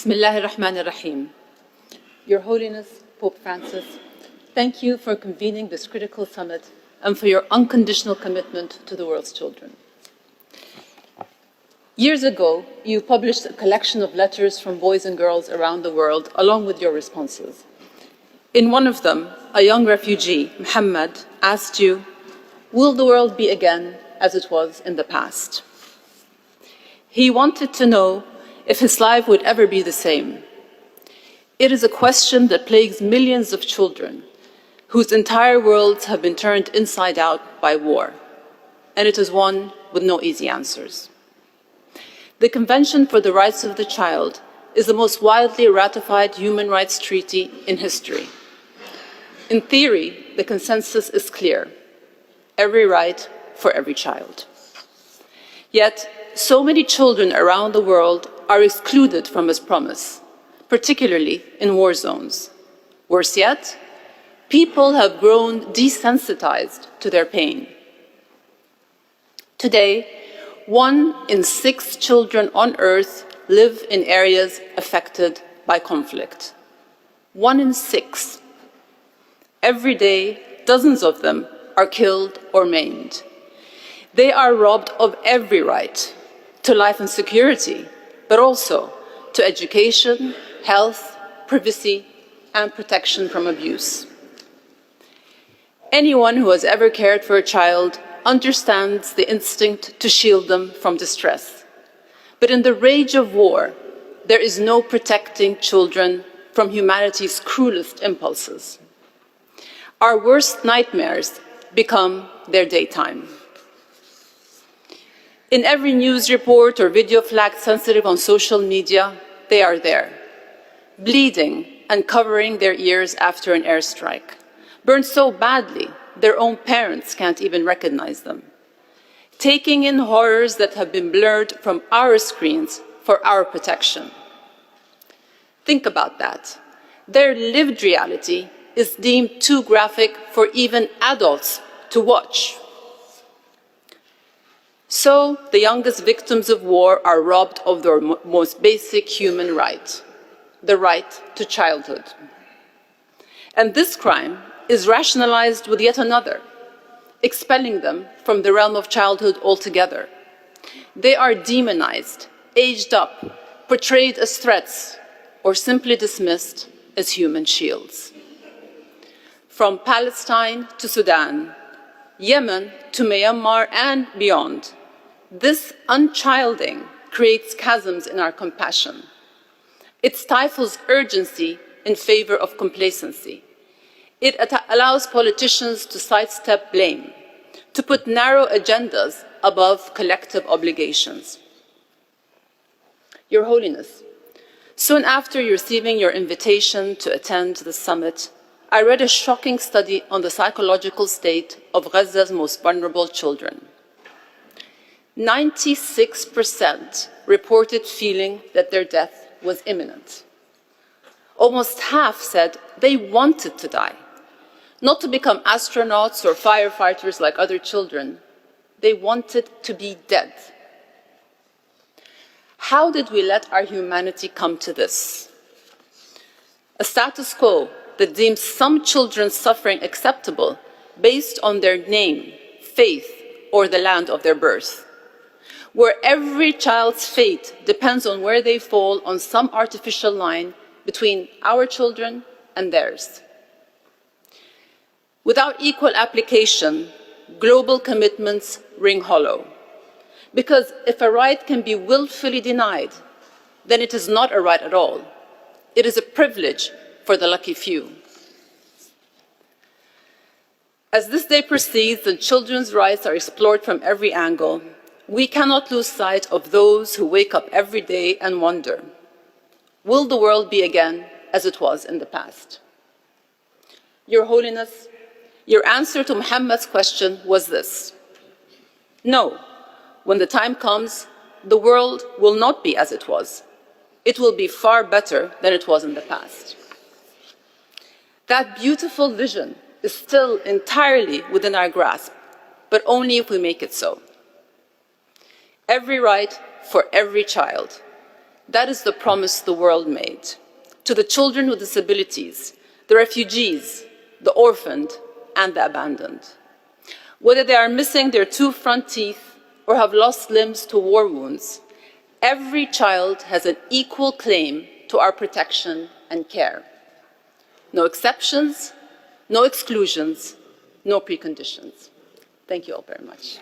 Bismillah ar-Rahman ar-Rahim. Your Holiness, Pope Francis, thank you for convening this critical summit and for your unconditional commitment to the world's children. Years ago, you published a collection of letters from boys and girls around the world, along with your responses. In one of them, a young refugee, Muhammad, asked you, "Will the world be again as it was in the past?" He wanted to know if his life would ever be the same. It is a question that plagues millions of children whose entire worlds have been turned inside out by war, and it is one with no easy answers. The Convention for the Rights of the Child is the most widely ratified human rights treaty in history. In theory, the consensus is clear: every right for every child. Yet, so many children around the world are excluded from this promise, particularly in war zones. Worse yet, people have grown desensitized to their pain. Today, 1 in 6 children on Earth live in areas affected by conflict. 1 in 6. Every day, dozens of them are killed or maimed. They are robbed of every right to life and security, but also to education, health, privacy, and protection from abuse. Anyone who has ever cared for a child understands the instinct to shield them from distress. But in the rage of war, there is no protecting children from humanity's cruelest impulses. Our worst nightmares become their daytime. In every news report or video flagged sensitive on social media, they are there, bleeding and covering their ears after an airstrike, burned so badly their own parents can't even recognize them, taking in horrors that have been blurred from our screens for our protection. Think about that. Their lived reality is deemed too graphic for even adults to watch. So the youngest victims of war are robbed of their most basic human right, the right to childhood. And this crime is rationalized with yet another, expelling them from the realm of childhood altogether. They are demonized, aged up, portrayed as threats, or simply dismissed as human shields. From Palestine to Sudan, Yemen to Myanmar and beyond, this unchilding creates chasms in our compassion. It stifles urgency in favor of complacency. It allows politicians to sidestep blame, to put narrow agendas above collective obligations. Your Holiness, soon after receiving your invitation to attend the summit, I read a shocking study on the psychological state of Gaza's most vulnerable children. 96% reported feeling that their death was imminent. Almost half said they wanted to die, not to become astronauts or firefighters like other children. They wanted to be dead. How did we let our humanity come to this? A status quo that deems some children's suffering acceptable based on their name, faith, or the land of their birth, where every child's fate depends on where they fall on some artificial line between our children and theirs. Without equal application, global commitments ring hollow. Because if a right can be willfully denied, then it is not a right at all. It is a privilege for the lucky few. As this day proceeds and children's rights are explored from every angle, we cannot lose sight of those who wake up every day and wonder, will the world be again as it was in the past? Your Holiness, your answer to Muhammad's question was this: no, when the time comes, the world will not be as it was. It will be far better than it was in the past. That beautiful vision is still entirely within our grasp, but only if we make it so. Every right for every child, That is the promise the world made to the children with disabilities, the refugees, the orphaned, and the abandoned. Whether they are missing their 2 front teeth or have lost limbs to war wounds, every child has an equal claim to our protection and care. No exceptions, no exclusions, no preconditions. Thank you all very much.